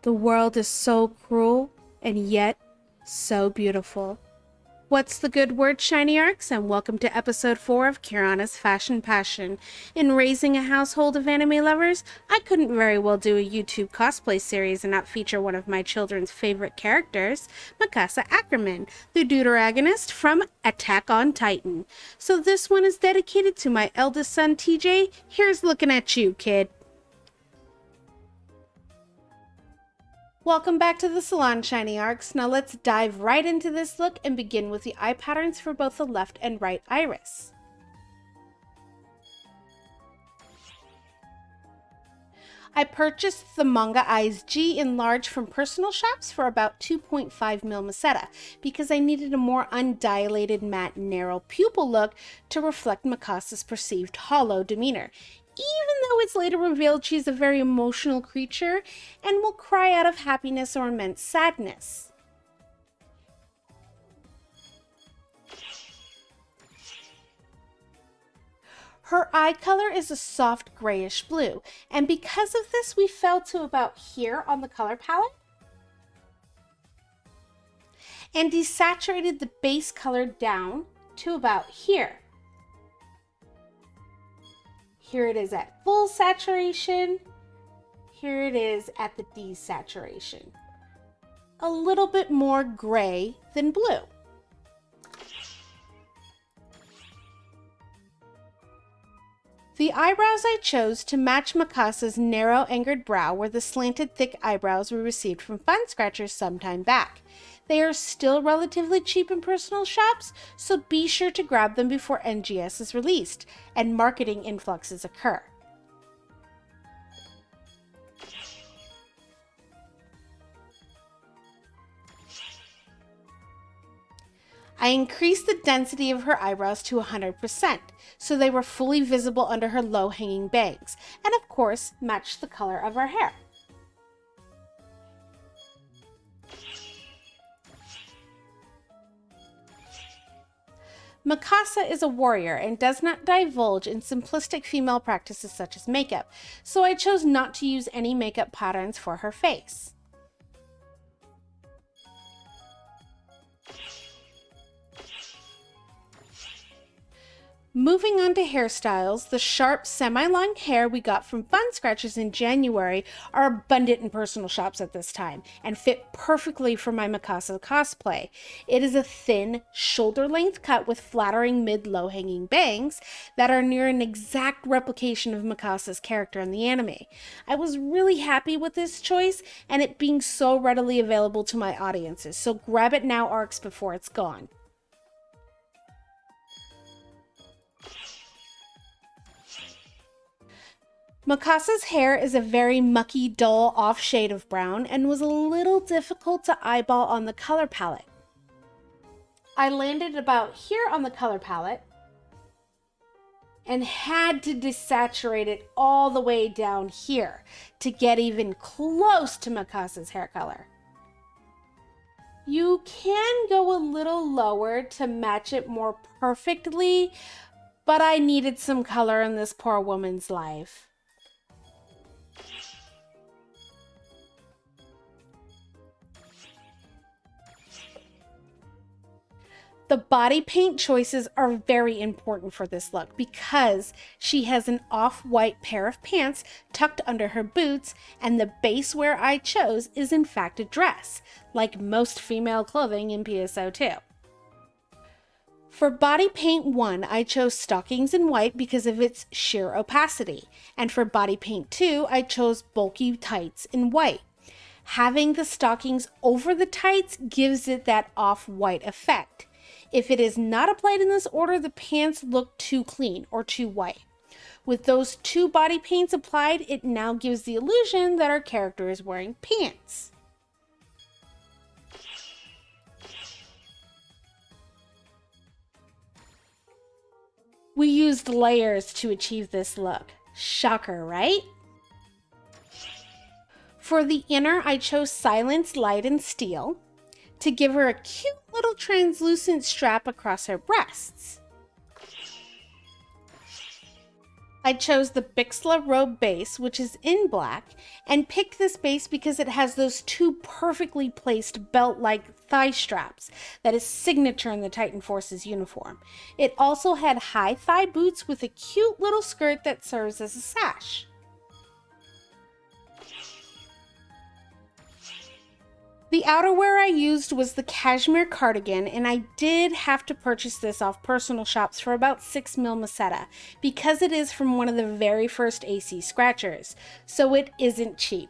The world is so cruel and yet so beautiful. What's the good word, Shiny Arks? And welcome to episode 4 of Kirana's Fashion Passion. In raising a household of anime lovers, I couldn't very well do a YouTube cosplay series and not feature one of my children's favorite characters, Mikasa Ackerman, the deuteragonist from Attack on Titan. So this one is dedicated to my eldest son, TJ. Here's looking at you, kid. Welcome back to the salon, Shiny Arks. Now let's dive right into this look and begin with the eye patterns for both the left and right iris. I purchased the Manga Eyes G in large from personal shops for about 2.5 mil Masetta because I needed a more undilated, matte, narrow pupil look to reflect Mikasa's perceived hollow demeanor, even though it's later revealed she's a very emotional creature and will cry out of happiness or immense sadness. Her eye color is a soft grayish blue, and because of this we fell to about here on the color palette and desaturated the base color down to about here. Here it is at full saturation. Here it is at the desaturation. A little bit more gray than blue. The eyebrows I chose to match Mikasa's narrow angered brow were the slanted thick eyebrows we received from Fun Scratchers some time back. They are still relatively cheap in personal shops, so be sure to grab them before NGS is released and marketing influxes occur. I increased the density of her eyebrows to 100%, so they were fully visible under her low-hanging bangs, and of course matched the color of her hair. Mikasa is a warrior and does not divulge in simplistic female practices such as makeup, so I chose not to use any makeup patterns for her face. Moving on to hairstyles, the sharp, semi-long hair we got from Fun Scratchers in January are abundant in personal shops at this time and fit perfectly for my Mikasa cosplay. It is a thin, shoulder-length cut with flattering mid-low hanging bangs that are near an exact replication of Mikasa's character in the anime. I was really happy with this choice and it being so readily available to my audiences, so grab it now, Arcs, before it's gone. Mikasa's hair is a very mucky, dull off shade of brown and was a little difficult to eyeball on the color palette. I landed about here on the color palette and had to desaturate it all the way down here to get even close to Mikasa's hair color. You can go a little lower to match it more perfectly, but I needed some color in this poor woman's life. The body paint choices are very important for this look because she has an off-white pair of pants tucked under her boots, and the base wear I chose is in fact a dress, like most female clothing in PSO2. For body paint 1, I chose stockings in white because of its sheer opacity, and for body paint 2, I chose bulky tights in white. Having the stockings over the tights gives it that off-white effect. If it is not applied in this order, the pants look too clean or too white. With those two body paints applied, it now gives the illusion that our character is wearing pants. We used layers to achieve this look. Shocker, right? For the inner, I chose Silence, Light, and Steel to give her a cute little translucent strap across her breasts. I chose the Bixla robe base, which is in black, and picked this base because it has those two perfectly placed belt-like thigh straps that is signature in the Titan Forces uniform. It also had high thigh boots with a cute little skirt that serves as a sash. The outerwear I used was the cashmere cardigan, and I did have to purchase this off personal shops for about 6 mil Meseta because it is from one of the very first AC scratchers, so it isn't cheap.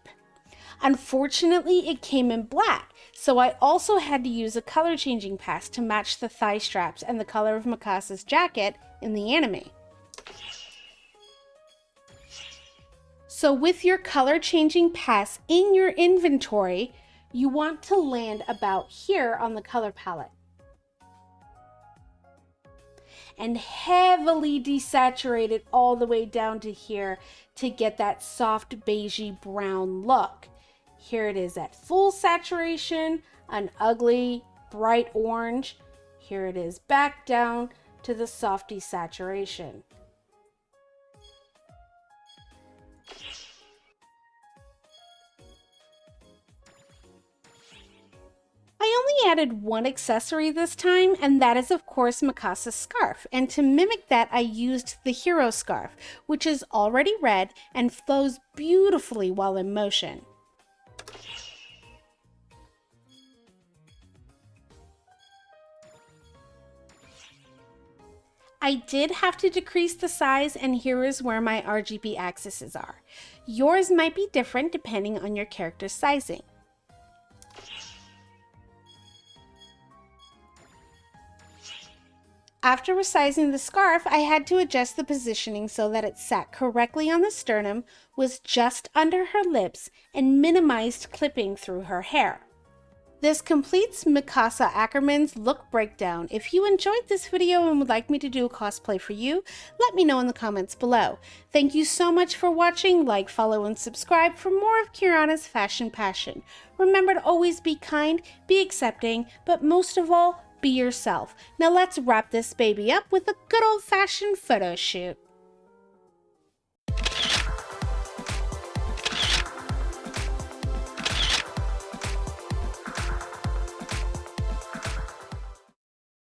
Unfortunately, it came in black, so I also had to use a color changing pass to match the thigh straps and the color of Mikasa's jacket in the anime. So with your color changing pass in your inventory, you want to land about here on the color palette and heavily desaturate it all the way down to here to get that soft beigey brown look. Here it is at full saturation, an ugly bright orange. Here it is back down to the soft desaturation. I only added one accessory this time, and that is of course Mikasa's scarf, and to mimic that I used the hero scarf, which is already red and flows beautifully while in motion. I did have to decrease the size, and here is where my RGB axes are. Yours might be different depending on your character's sizing. After resizing the scarf, I had to adjust the positioning so that it sat correctly on the sternum, was just under her lips, and minimized clipping through her hair. This completes Mikasa Ackerman's look breakdown. If you enjoyed this video and would like me to do a cosplay for you, let me know in the comments below. Thank you so much for watching. Like, follow, and subscribe for more of Kirana's fashion passion. Remember to always be kind, be accepting, but most of all, be yourself. Now let's wrap this baby up with a good old-fashioned photo shoot.